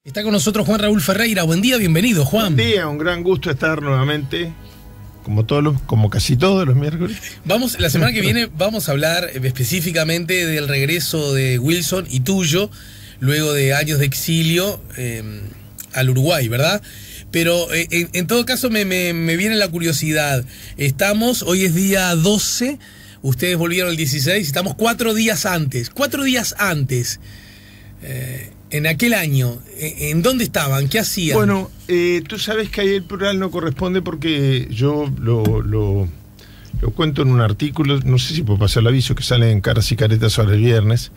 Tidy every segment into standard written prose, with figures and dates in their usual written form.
Está con nosotros Juan Raúl Ferreira. Buen día, bienvenido, Juan. Buen día, un gran gusto estar nuevamente, como casi todos los miércoles. La semana que viene vamos a hablar específicamente del regreso de Wilson y tuyo, luego de años de exilio al Uruguay, ¿verdad? Pero en todo caso me viene la curiosidad. Hoy es día 12, ustedes volvieron el 16, estamos 4 días antes. 4 días antes. En aquel año, ¿en dónde estaban? ¿Qué hacían? Bueno, tú sabes que ahí el plural no corresponde porque yo lo cuento en un artículo, no sé si puedo pasar el aviso, que sale en Caras y Caretas ahora el viernes.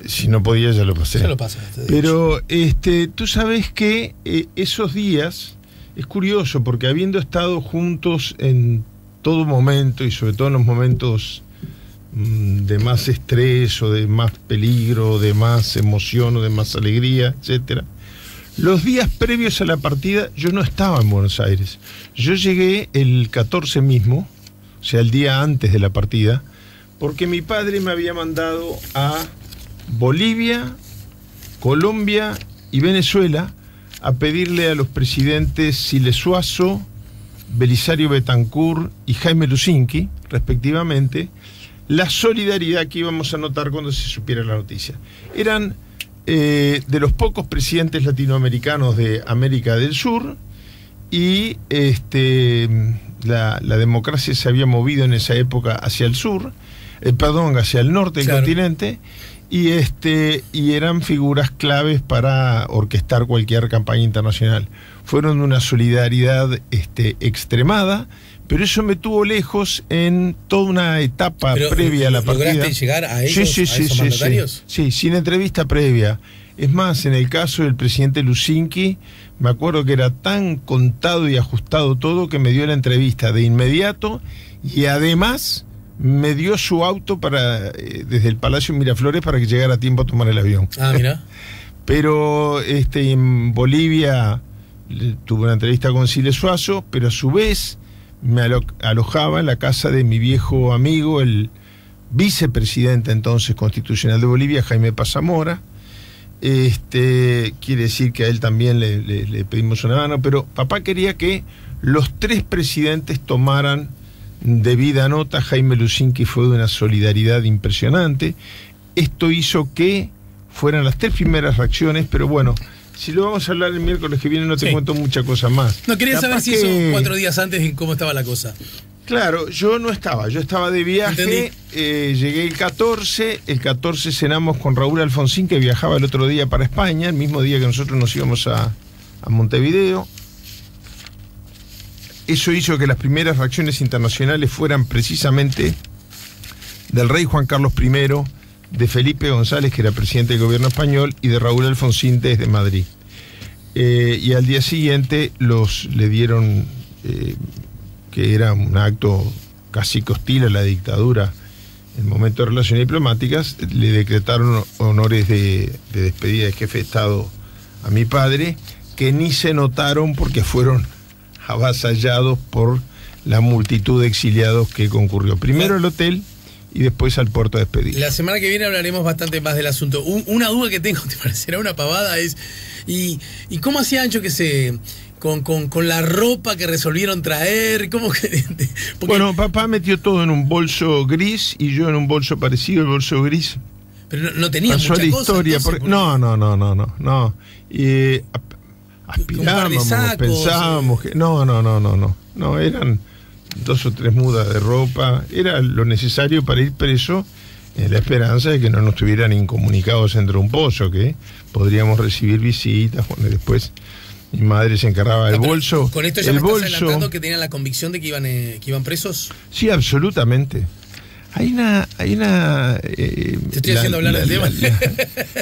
Si no podía, ya lo pasé. Ya lo pasaste. Pero tú sabes que esos días, es curioso, porque habiendo estado juntos en todo momento, y sobre todo en los momentos de más estrés o de más peligro, de más emoción o de más alegría, etcétera. Los días previos a la partida yo no estaba en Buenos Aires. Yo llegué el 14 mismo, o sea, el día antes de la partida, porque mi padre me había mandado a Bolivia, Colombia y Venezuela a pedirle a los presidentes Siles Suazo, Belisario Betancur y Jaime Lusinchi, respectivamente, la solidaridad que íbamos a notar cuando se supiera la noticia. Eran de los pocos presidentes latinoamericanos de América del Sur, y la democracia se había movido en esa época hacia el sur, hacia el norte del continente, y eran figuras claves para orquestar cualquier campaña internacional. Fueron de una solidaridad extremada, pero eso me tuvo lejos en toda una etapa previa a la partida. ¿Lograste llegar a ellos, a esos mandatarios? Sí, sin entrevista previa. Es más, en el caso del presidente Lusinchi, me acuerdo que era tan contado y ajustado todo que me dio la entrevista de inmediato, y además me dio su auto desde el Palacio Miraflores para que llegara a tiempo a tomar el avión. Ah, mira. Pero en Bolivia tuve una entrevista con Siles Suazo, pero a su vez me alojaba en la casa de mi viejo amigo, el vicepresidente entonces constitucional de Bolivia, Jaime Paz Zamora. Quiere decir que a él también le pedimos una mano, pero papá quería que los 3 presidentes tomaran debida nota. Jaime Lusinchi fue de una solidaridad impresionante. Esto hizo que fueran las 3 primeras reacciones, pero bueno, si lo vamos a hablar el miércoles que viene, no te cuento mucha cosa más. No, quería saber si eso 4 días antes y cómo estaba la cosa. Claro, yo no estaba, yo estaba de viaje, llegué el 14 cenamos con Raúl Alfonsín, que viajaba el otro día para España, el mismo día que nosotros nos íbamos a Montevideo. Eso hizo que las primeras reacciones internacionales fueran precisamente del rey Juan Carlos I, de Felipe González, que era presidente del gobierno español, y de Raúl Alfonsín desde Madrid. Y al día siguiente le dieron, que era un acto casi que hostil a la dictadura, en el momento de relaciones diplomáticas, le decretaron honores de despedida de jefe de Estado a mi padre, que ni se notaron porque fueron avasallados por la multitud de exiliados que concurrió primero al hotel y después al puerto de despedida. La semana que viene hablaremos bastante más del asunto. Una duda que tengo, te parecerá una pavada, es ¿y cómo hacía Ancho con la ropa que resolvieron traer? ¿Cómo que? Bueno, papá metió todo en un bolso gris y yo en un bolso parecido, el bolso gris. Pero no tenía mucha cosa, historia. Entonces, No. Aspirábamos, pensábamos que... No, eran 2 o 3 mudas de ropa, era lo necesario para ir preso, en la esperanza de que no nos tuvieran incomunicados entre un pozo, que podríamos recibir visitas. Bueno, después mi madre se encargaba del bolso. ¿Con esto ya me estás adelantando que tenían la convicción de que iban presos? Sí, absolutamente. Hay una te estoy haciendo hablar del tema.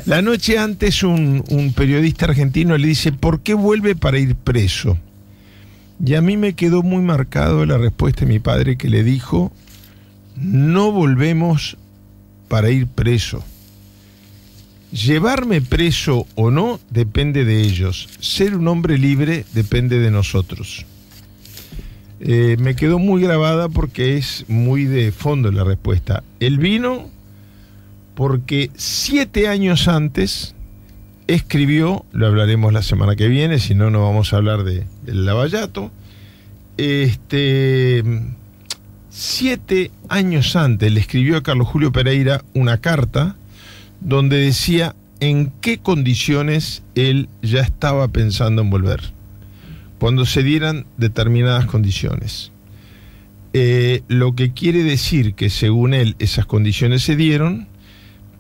La noche antes un periodista argentino le dice: ¿por qué vuelve para ir preso? Y a mí me quedó muy marcado la respuesta de mi padre, que le dijo: no volvemos para ir preso. Llevarme preso o no depende de ellos. Ser un hombre libre depende de nosotros. Me quedó muy grabada porque es muy de fondo la respuesta. Él vino porque 7 años antes escribió, lo hablaremos la semana que viene, si no, no vamos a hablar del Lavallato. 7 años antes le escribió a Carlos Julio Pereira una carta donde decía en qué condiciones él ya estaba pensando en volver, cuando se dieran determinadas condiciones. Lo que quiere decir que según él esas condiciones se dieron,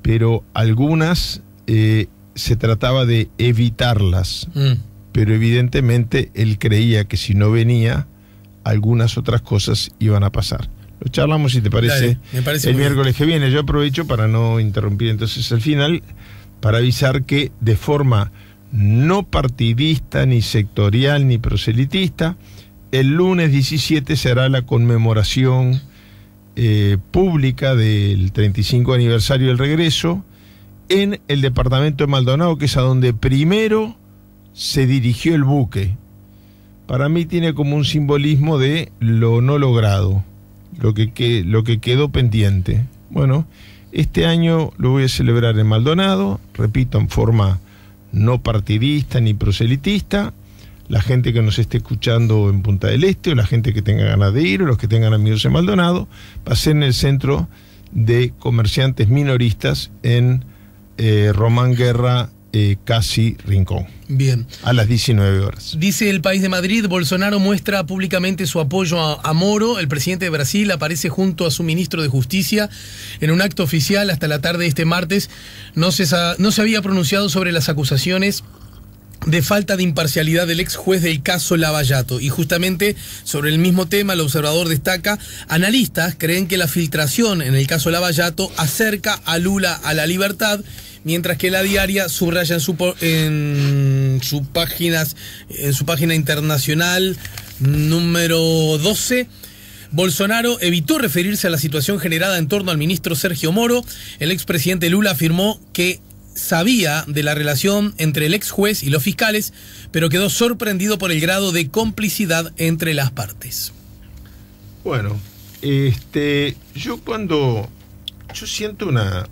pero algunas se trataba de evitarlas, pero evidentemente él creía que si no venía, algunas otras cosas iban a pasar. Lo charlamos, si te parece, dale, me parece el miércoles que viene. Yo aprovecho para no interrumpir entonces al final, para avisar que de forma no partidista, ni sectorial, ni proselitista, el lunes 17 será la conmemoración pública del 35 aniversario del regreso en el departamento de Maldonado, que es a donde primero se dirigió el buque. Para mí tiene como un simbolismo de lo no logrado, lo que quedó pendiente. Bueno, este año lo voy a celebrar en Maldonado, repito, en forma no partidista ni proselitista. La gente que nos esté escuchando en Punta del Este, o la gente que tenga ganas de ir, o los que tengan amigos en Maldonado, va a ser en el Centro de Comerciantes Minoristas en Román Guerra, Casi Rincón. Bien. A las 19 horas. Dice El País de Madrid, Bolsonaro muestra públicamente su apoyo a Moro. El presidente de Brasil aparece junto a su ministro de Justicia en un acto oficial. Hasta la tarde de este martes no se había pronunciado sobre las acusaciones de falta de imparcialidad del ex juez del caso Lavallato. Y justamente sobre el mismo tema, el observador destaca: analistas creen que la filtración en el caso Lavallato acerca a Lula a la libertad, mientras que La Diaria subraya en su página internacional número 12: Bolsonaro evitó referirse a la situación generada en torno al ministro Sergio Moro. El expresidente Lula afirmó que sabía de la relación entre el ex juez y los fiscales, pero quedó sorprendido por el grado de complicidad entre las partes. Bueno, yo siento una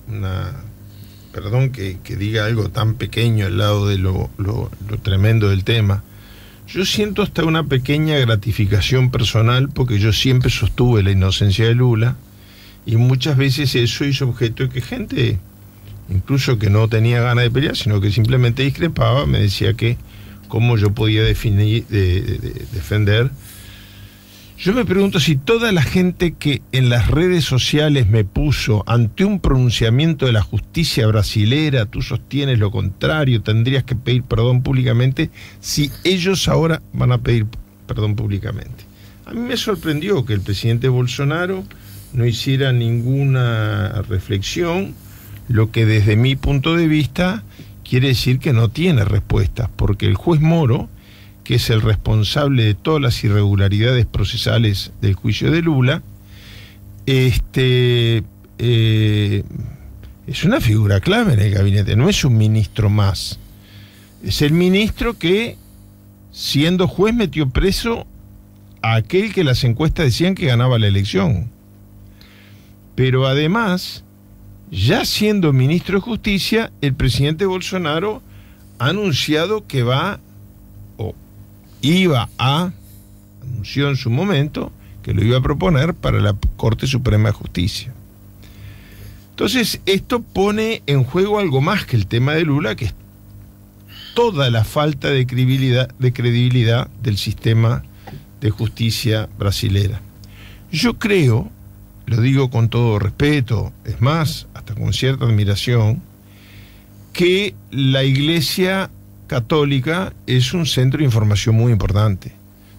perdón que diga algo tan pequeño al lado de lo tremendo del tema, yo siento hasta una pequeña gratificación personal, porque yo siempre sostuve la inocencia de Lula, y muchas veces eso hizo objeto de que gente, incluso que no tenía ganas de pelear, sino que simplemente discrepaba, me decía que cómo yo podía defender. Yo me pregunto si toda la gente que en las redes sociales me puso ante un pronunciamiento de la justicia brasilera, tú sostienes lo contrario, tendrías que pedir perdón públicamente, si ellos ahora van a pedir perdón públicamente. A mí me sorprendió que el presidente Bolsonaro no hiciera ninguna reflexión, lo que desde mi punto de vista quiere decir que no tiene respuestas, porque el juez Moro, que es el responsable de todas las irregularidades procesales del juicio de Lula, es una figura clave en el gabinete, no es un ministro más. Es el ministro que, siendo juez, metió preso a aquel que las encuestas decían que ganaba la elección. Pero además, ya siendo ministro de Justicia, el presidente Bolsonaro ha anunciado que anunció en su momento que lo iba a proponer para la Corte Suprema de Justicia. Entonces, esto pone en juego algo más que el tema de Lula, que es toda la falta de credibilidad del sistema de justicia brasilera. Yo creo, lo digo con todo respeto, es más, hasta con cierta admiración, que la Iglesia Católica es un centro de información muy importante.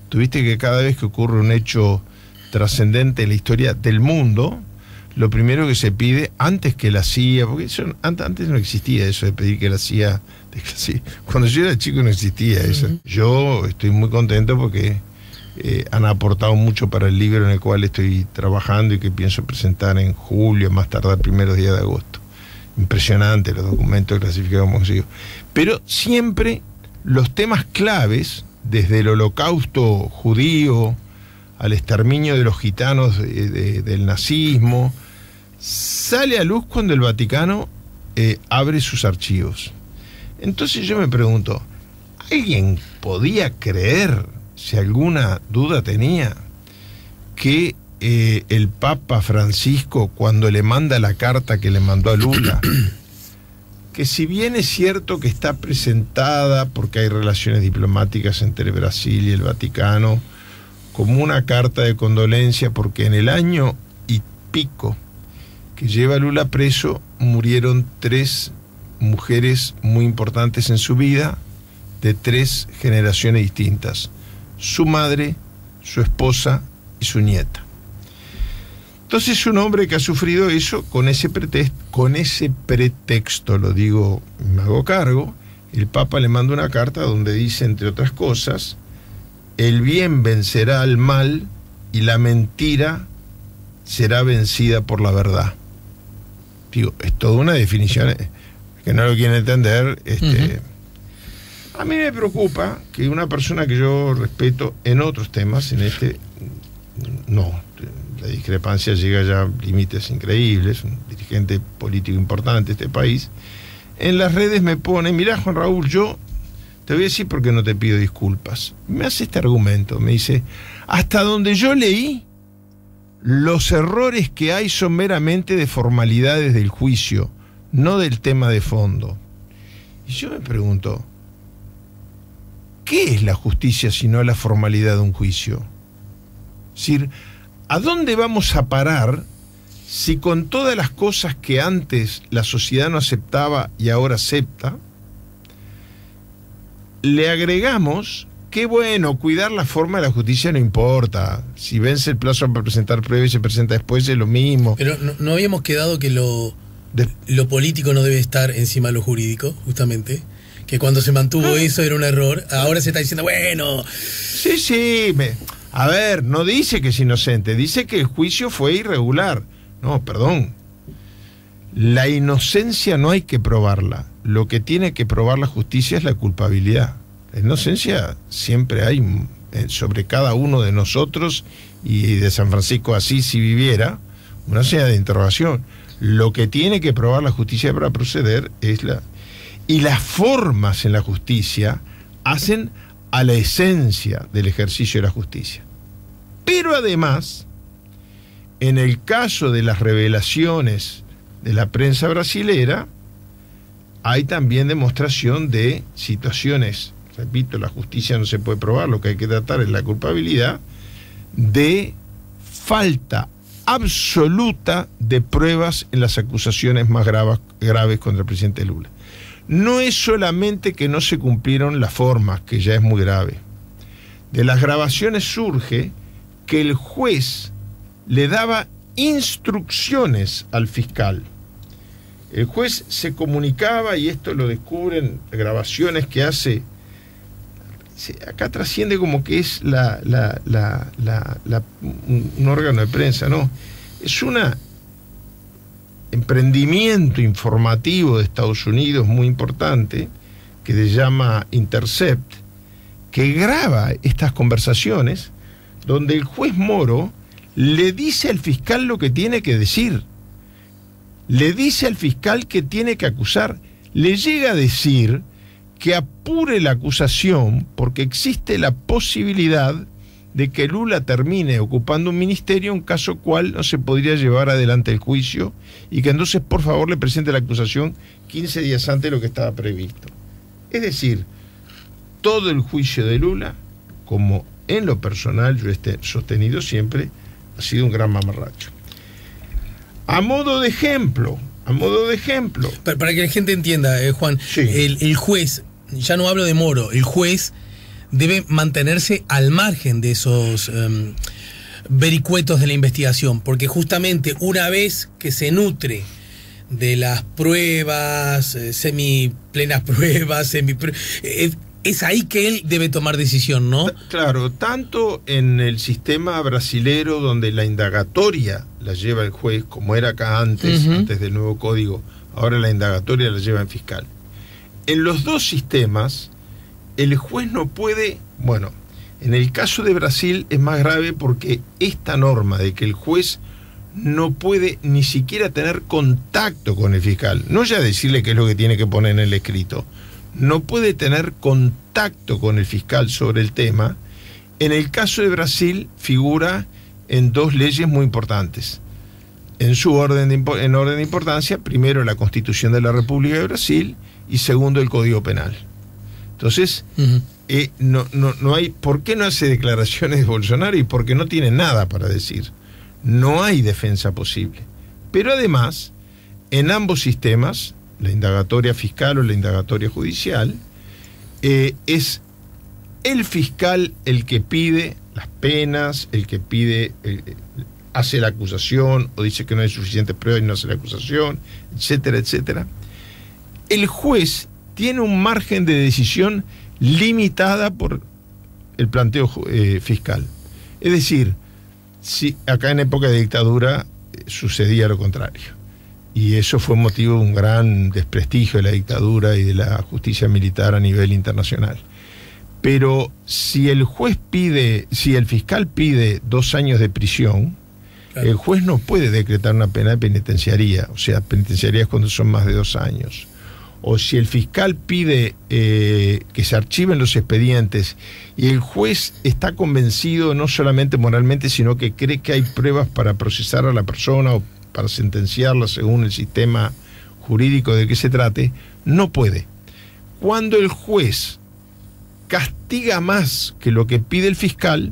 Tuviste que cada vez que ocurre un hecho trascendente en la historia del mundo, lo primero que se pide, antes que la CIA, porque antes no existía eso de pedir que la CIA, cuando yo era chico no existía eso. Yo estoy muy contento porque han aportado mucho para el libro en el cual estoy trabajando y que pienso presentar en julio, más tardar primeros días de agosto. Impresionante los documentos clasificados que hemos conseguido. Pero siempre los temas claves, desde el holocausto judío al exterminio de los gitanos del nazismo, sale a luz cuando el Vaticano abre sus archivos. Entonces yo me pregunto, ¿alguien podía creer, si alguna duda tenía, que el Papa Francisco, cuando le manda la carta que le mandó a Lula, que si bien es cierto que está presentada, porque hay relaciones diplomáticas entre Brasil y el Vaticano, como una carta de condolencia, porque en el año y pico que lleva Lula preso, murieron 3 mujeres muy importantes en su vida, de 3 generaciones distintas: su madre, su esposa y su nieta. Entonces, un hombre que ha sufrido eso, con ese pretexto, lo digo, me hago cargo, el Papa le manda una carta donde dice, entre otras cosas, el bien vencerá al mal y la mentira será vencida por la verdad. Digo, es toda una definición que no lo quieren entender. A mí me preocupa que una persona que yo respeto en otros temas, en este, no, la discrepancia llega ya a límites increíbles, un dirigente político importante de este país, en las redes me pone, mirá, Juan Raúl, yo te voy a decir por qué no te pido disculpas. Me hace este argumento, me dice, hasta donde yo leí, los errores que hay son meramente de formalidades del juicio, no del tema de fondo. Y yo me pregunto, ¿qué es la justicia sino la formalidad de un juicio? Es decir, ¿a dónde vamos a parar si con todas las cosas que antes la sociedad no aceptaba y ahora acepta, le agregamos que bueno, cuidar la forma de la justicia no importa? Si vence el plazo para presentar pruebas y se presenta después es lo mismo. Pero no habíamos quedado que lo político no debe estar encima de lo jurídico, justamente. Que cuando se mantuvo eso era un error. Ahora se está diciendo, bueno... Sí, a ver, no dice que es inocente, dice que el juicio fue irregular. No, perdón. La inocencia no hay que probarla. Lo que tiene que probar la justicia es la culpabilidad. La inocencia siempre hay sobre cada uno de nosotros, y de San Francisco de Asís, si viviera, una señal de interrogación. Lo que tiene que probar la justicia para proceder es la... Y las formas en la justicia hacen a la esencia del ejercicio de la justicia. Pero además, en el caso de las revelaciones de la prensa brasilera, hay también demostración de situaciones, repito, la justicia no se puede probar, lo que hay que tratar es la culpabilidad, de falta absoluta de pruebas en las acusaciones más graves contra el presidente Lula. No es solamente que no se cumplieron las formas, que ya es muy grave. De las grabaciones surge que el juez le daba instrucciones al fiscal. El juez se comunicaba, y esto lo descubren grabaciones que hace, acá trasciende como que es un órgano de prensa, no, es una emprendimiento informativo de Estados Unidos muy importante, que se llama Intercept, que graba estas conversaciones donde el juez Moro le dice al fiscal lo que tiene que decir, le dice al fiscal que tiene que acusar, le llega a decir que apure la acusación porque existe la posibilidad de que Lula termine ocupando un ministerio, en caso cual no se podría llevar adelante el juicio, y que entonces por favor le presente la acusación 15 días antes de lo que estaba previsto. Es decir, todo el juicio de Lula, como en lo personal yo he sostenido siempre, ha sido un gran mamarracho. A modo de ejemplo, para que la gente entienda, Juan, sí. El juez, ya no hablo de Moro, el juez debe mantenerse al margen de esos vericuetos de la investigación, porque justamente una vez que se nutre de las pruebas, semiplenas pruebas, es ahí que él debe tomar decisión, ¿no? Claro, tanto en el sistema brasilero, donde la indagatoria la lleva el juez, como era acá antes, antes del nuevo código, ahora la indagatoria la lleva el fiscal. En los dos sistemas, el juez no puede, bueno, en el caso de Brasil es más grave porque esta norma de que el juez no puede ni siquiera tener contacto con el fiscal, no ya decirle qué es lo que tiene que poner en el escrito, no puede tener contacto con el fiscal sobre el tema. En el caso de Brasil figura en dos leyes muy importantes. En orden de importancia, primero la Constitución de la República de Brasil y segundo el Código Penal. Entonces, no hay, ¿por qué no hace declaraciones de Bolsonaro? Y porque no tiene nada para decir. No hay defensa posible. Pero además, en ambos sistemas, la indagatoria fiscal o la indagatoria judicial, es el fiscal el que pide las penas, el que pide, hace la acusación o dice que no hay suficiente prueba y no hace la acusación, etcétera, etcétera. El juez tiene un margen de decisión limitada por el planteo fiscal. Es decir, si acá en época de dictadura sucedía lo contrario. Y eso fue motivo de un gran desprestigio de la dictadura y de la justicia militar a nivel internacional. Pero si el fiscal pide 2 años de prisión, claro, el juez no puede decretar una pena de penitenciaría. O sea, penitenciaría es cuando son más de 2 años. O si el fiscal pide que se archiven los expedientes y el juez está convencido no solamente moralmente, sino que cree que hay pruebas para procesar a la persona o para sentenciarla según el sistema jurídico de que se trate, no puede. Cuando el juez castiga más que lo que pide el fiscal,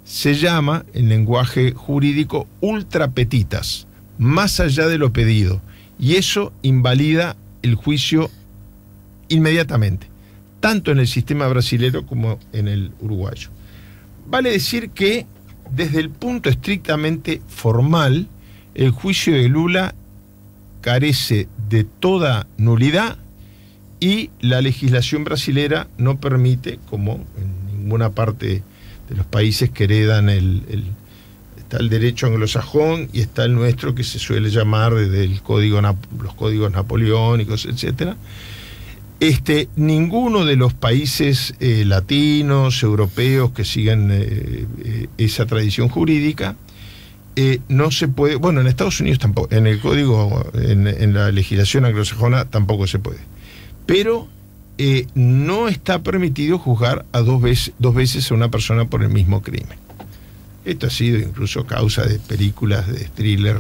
se llama, en lenguaje jurídico, ultra petitas, más allá de lo pedido, y eso invalida el juicio inmediatamente, tanto en el sistema brasilero como en el uruguayo. Vale decir que, desde el punto estrictamente formal, el juicio de Lula carece de toda nulidad y la legislación brasilera no permite, como en ninguna parte de los países que heredan está el derecho anglosajón y está el nuestro que se suele llamar desde los códigos napoleónicos, etcétera. Ninguno de los países latinos, europeos que sigan esa tradición jurídica, no se puede, bueno, en Estados Unidos tampoco, en el código, en la legislación anglosajona tampoco se puede, pero no está permitido juzgar a dos veces a una persona por el mismo crimen. Esto ha sido incluso causa de películas de thriller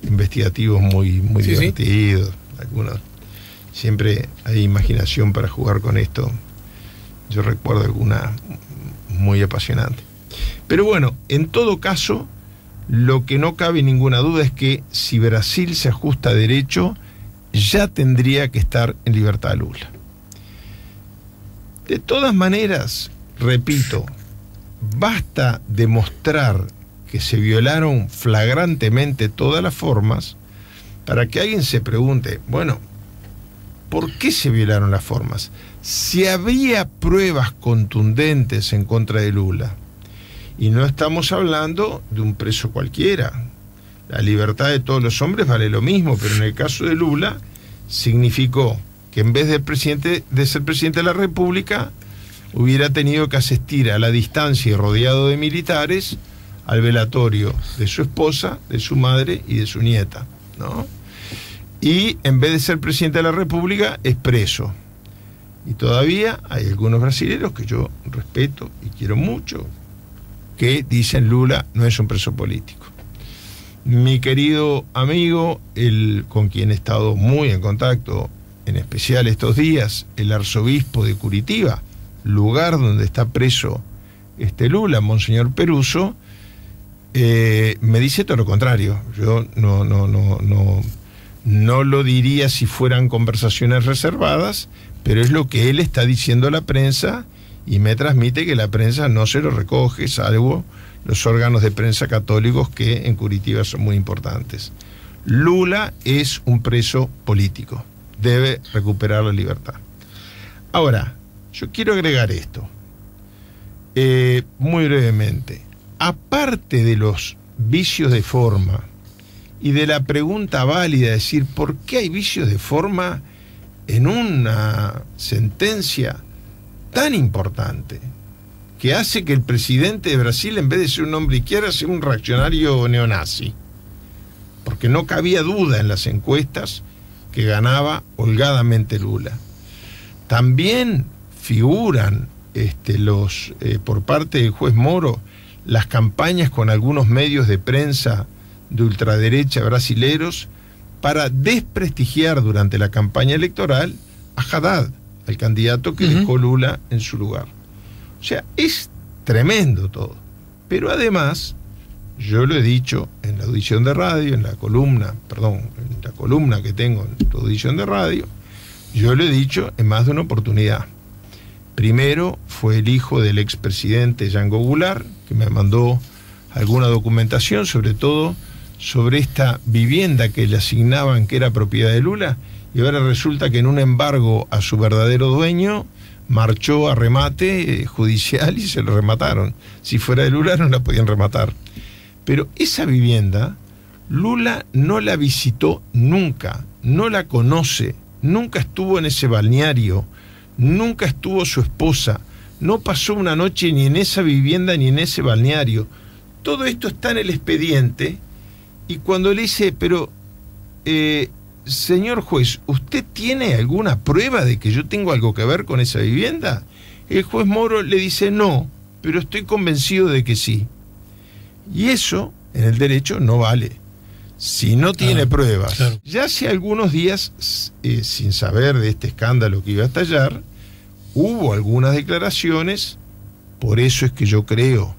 investigativos muy sí, divertidos. Sí. Algunos, siempre hay imaginación para jugar con esto. Yo recuerdo alguna muy apasionante. Pero bueno, en todo caso, lo que no cabe ninguna duda es que si Brasil se ajusta a derecho, ya tendría que estar en libertad Lula. De todas maneras, repito, basta demostrar que se violaron flagrantemente todas las formas para que alguien se pregunte, bueno, ¿por qué se violaron las formas? Si había pruebas contundentes en contra de Lula, y no estamos hablando de un preso cualquiera. La libertad de todos los hombres vale lo mismo, pero en el caso de Lula significó que en vez de ser presidente de la República, hubiera tenido que asistir a la distancia y rodeado de militares al velatorio de su esposa, de su madre y de su nieta, ¿no? Y en vez de ser presidente de la República, es preso. Y todavía hay algunos brasileños que yo respeto y quiero mucho, que dicen Lula no es un preso político. Mi querido amigo, con quien he estado muy en contacto, en especial estos días, el arzobispo de Curitiba, lugar donde está preso Lula, Monseñor Peruso, me dice todo lo contrario. Yo no lo diría si fueran conversaciones reservadas, pero es lo que él está diciendo a la prensa y me transmite que la prensa no se lo recoge, salvo los órganos de prensa católicos que en Curitiba son muy importantes. Lula es un preso político, debe recuperar la libertad. Ahora, yo quiero agregar esto, muy brevemente. Aparte de los vicios de forma y de la pregunta válida, de decir, ¿por qué hay vicios de forma en una sentencia tan importante que hace que el presidente de Brasil, en vez de ser un hombre de izquierda, sea un reaccionario neonazi? Porque no cabía duda en las encuestas que ganaba holgadamente Lula. También figuran por parte del juez Moro las campañas con algunos medios de prensa de ultraderecha brasileros para desprestigiar durante la campaña electoral a Haddad, el candidato que dejó Lula en su lugar. O sea, es tremendo todo. Pero además, yo lo he dicho en la audición de radio, en la columna que tengo en tu audición de radio, yo lo he dicho en más de una oportunidad. Primero fue el hijo del expresidente Django Goulart, que me mandó alguna documentación, sobre todo sobre esta vivienda que le asignaban que era propiedad de Lula, y ahora resulta que en un embargo a su verdadero dueño marchó a remate judicial y se lo remataron. Si fuera de Lula no la podían rematar. Pero esa vivienda, Lula no la visitó nunca, no la conoce, nunca estuvo en ese balneario, nunca estuvo su esposa, no pasó una noche ni en esa vivienda ni en ese balneario. Todo esto está en el expediente, y cuando le dice, pero señor juez, ¿usted tiene alguna prueba de que yo tengo algo que ver con esa vivienda? El juez Moro le dice, no, pero estoy convencido de que sí. Y eso, en el derecho, no vale. Si no tiene pruebas. Claro. Ya hace algunos días, sin saber de este escándalo que iba a estallar, hubo algunas declaraciones. Por eso es que yo creo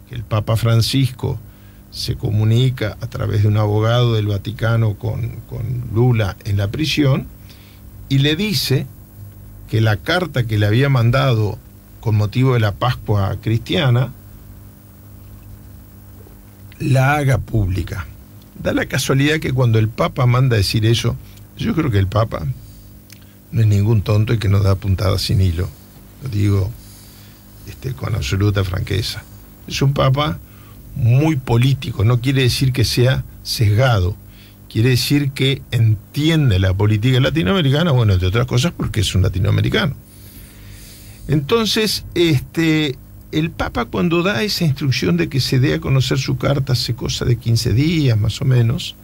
que el Papa Francisco se comunica a través de un abogado del Vaticano con Lula en la prisión, y le dice que la carta que le había mandado con motivo de la Pascua cristiana la haga pública. Da la casualidad que cuando el Papa manda a decir eso, yo creo que el Papa no es ningún tonto y que no da puntada sin hilo. Lo digo con absoluta franqueza. Es un Papa muy político, no quiere decir que sea sesgado, quiere decir que entiende la política latinoamericana, bueno, entre otras cosas porque es un latinoamericano. Entonces, el Papa, cuando da esa instrucción de que se dé a conocer su carta hace cosa de 15 días más o menos,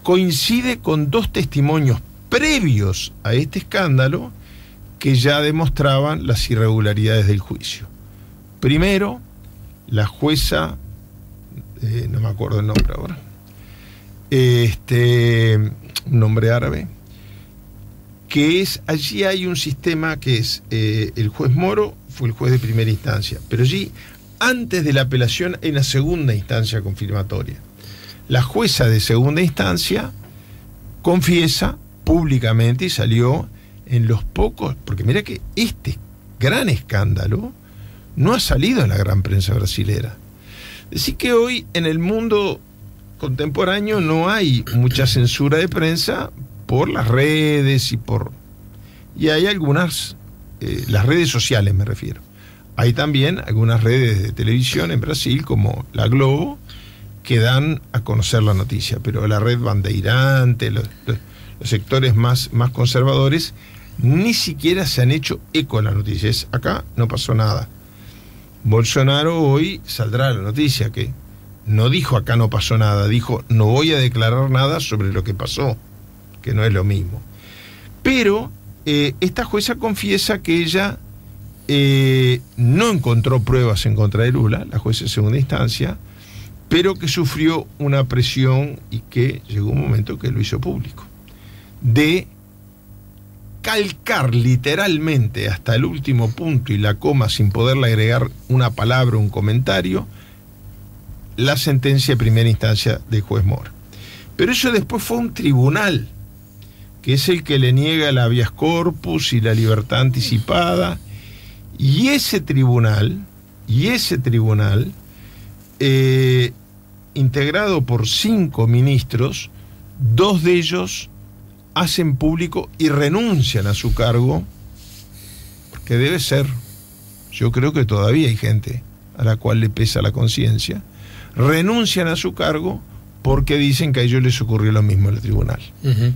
coincide con dos testimonios previos a este escándalo que ya demostraban las irregularidades del juicio. Primero, la jueza, no me acuerdo el nombre ahora, un nombre árabe, que es, allí hay un sistema que es, el juez Moro fue el juez de primera instancia, pero allí, antes de la apelación, hay una segunda instancia confirmatoria. La jueza de segunda instancia confiesa públicamente y salió en los pocos, porque mira que este gran escándalo no ha salido en la gran prensa brasilera. Así que hoy en el mundo contemporáneo no hay mucha censura de prensa por las redes y hay algunas, las redes sociales me refiero. Hay también algunas redes de televisión en Brasil como La Globo que dan a conocer la noticia, pero la red Bandeirante, los sectores más conservadores ni siquiera se han hecho eco de la noticia. Acá no pasó nada. Bolsonaro hoy saldrá la noticia que no dijo acá no pasó nada, dijo no voy a declarar nada sobre lo que pasó, que no es lo mismo. Pero esta jueza confiesa que ella no encontró pruebas en contra de Lula, la jueza de segunda instancia, pero que sufrió una presión y que llegó un momento que lo hizo público, de calcar literalmente hasta el último punto y la coma sin poderle agregar una palabra o un comentario la sentencia de primera instancia del juez Moro. Pero eso después fue un tribunal, que es el que le niega el habeas corpus y la libertad anticipada, y ese tribunal, integrado por 5 ministros, 2 de ellos hacen público y renuncian a su cargo, porque debe ser, yo creo que todavía hay gente a la cual le pesa la conciencia, renuncian a su cargo porque dicen que a ellos les ocurrió lo mismo en el tribunal.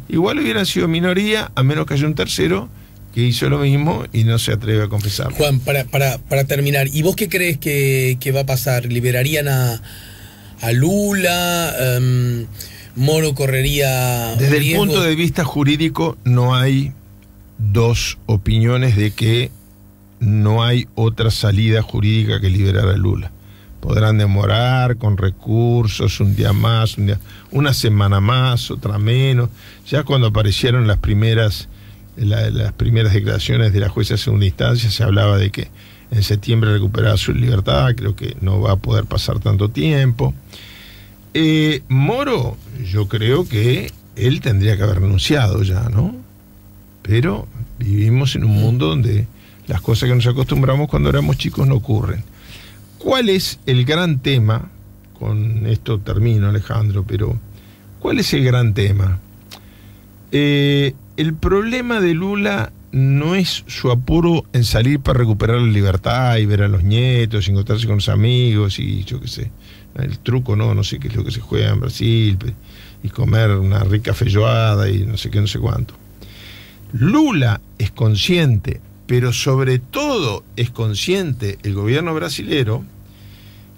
Igual hubieran sido minoría, a menos que haya un tercero que hizo lo mismo y no se atreve a confesarlo. Juan, para terminar, ¿y vos qué crees que va a pasar? ¿Liberarían a Lula? ¿Moro correría? Desde el punto de vista jurídico no hay dos opiniones de que no hay otra salida jurídica que liberar a Lula. Podrán demorar con recursos un día más, una semana más, otra menos. Ya cuando aparecieron las primeras declaraciones de la jueza de segunda instancia, se hablaba de que en septiembre recuperaba su libertad. Creo que no va a poder pasar tanto tiempo. Moro, yo creo que él tendría que haber renunciado ya, ¿no? Pero vivimos en un mundo donde las cosas que nos acostumbramos cuando éramos chicos no ocurren. ¿Cuál es el gran tema? Con esto termino, Alejandro, pero ¿cuál es el gran tema? El problema de Lula no es su apuro en salir para recuperar la libertad y ver a los nietos, y encontrarse con los amigos y yo qué sé. El truco no sé qué es lo que se juega en Brasil, y comer una rica feijoada y no sé qué, no sé cuánto. Lula es consciente, pero sobre todo es consciente el gobierno brasilero,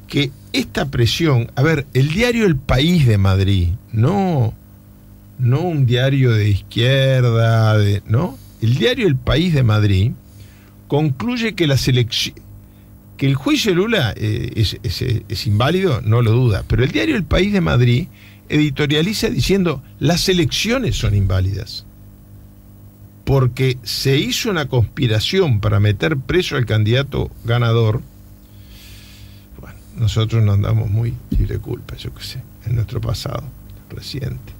que esta presión, a ver, el diario El País de Madrid, no un diario de izquierda, ¿no? El diario El País de Madrid concluye que que el juicio de Lula es inválido, no lo duda, pero el diario El País de Madrid editorializa diciendo las elecciones son inválidas, porque se hizo una conspiración para meter preso al candidato ganador. Bueno, nosotros no andamos muy libre de culpa, yo qué sé, en nuestro pasado reciente.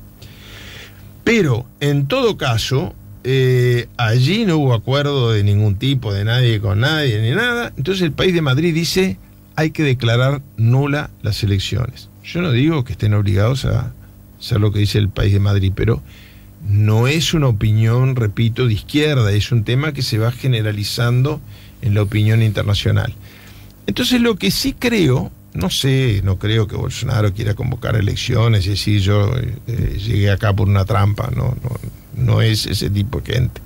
Pero, en todo caso, allí no hubo acuerdo de ningún tipo, de nadie con nadie, ni nada. Entonces el País de Madrid dice, hay que declarar nula las elecciones. Yo no digo que estén obligados a hacer lo que dice el País de Madrid, pero no es una opinión, repito, de izquierda, es un tema que se va generalizando en la opinión internacional. Entonces lo que sí creo, no creo que Bolsonaro quiera convocar elecciones y decir yo llegué acá por una trampa, no es ese tipo de gente.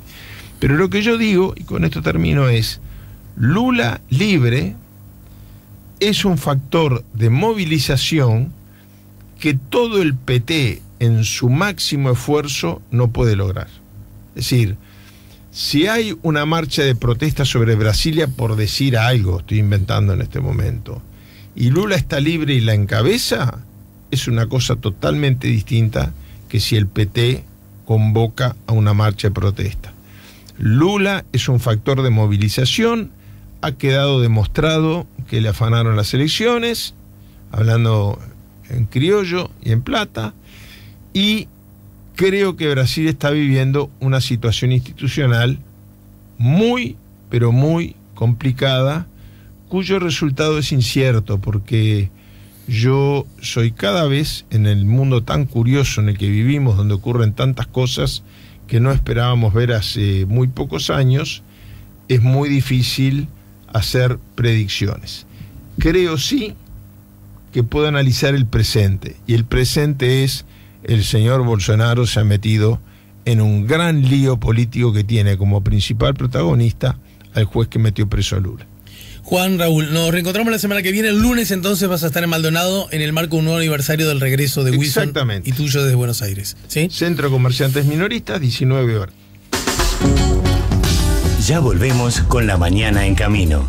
Pero lo que yo digo, y con esto termino, es Lula libre es un factor de movilización que todo el PT en su máximo esfuerzo no puede lograr. Es decir, si hay una marcha de protesta sobre Brasilia, por decir algo, estoy inventando en este momento, y Lula está libre y la encabeza, es una cosa totalmente distinta que si el PT convoca a una marcha de protesta. Lula es un factor de movilización, ha quedado demostrado que le afanaron las elecciones, hablando en criollo y en plata, y creo que Brasil está viviendo una situación institucional muy, pero muy complicada, cuyo resultado es incierto, porque yo soy cada vez, en el mundo tan curioso en el que vivimos, donde ocurren tantas cosas que no esperábamos ver hace muy pocos años, es muy difícil hacer predicciones. Creo sí que puedo analizar el presente, y el presente es el señor Bolsonaro se ha metido en un gran lío político que tiene como principal protagonista al juez que metió preso a Lula. Juan Raúl, nos reencontramos la semana que viene. El lunes entonces vas a estar en Maldonado en el marco de un nuevo aniversario del regreso de Wilson. Exactamente. Y tuyo desde Buenos Aires, ¿sí? Centro de Comerciantes Minoristas, 19 horas. Ya volvemos con La Mañana en Camino.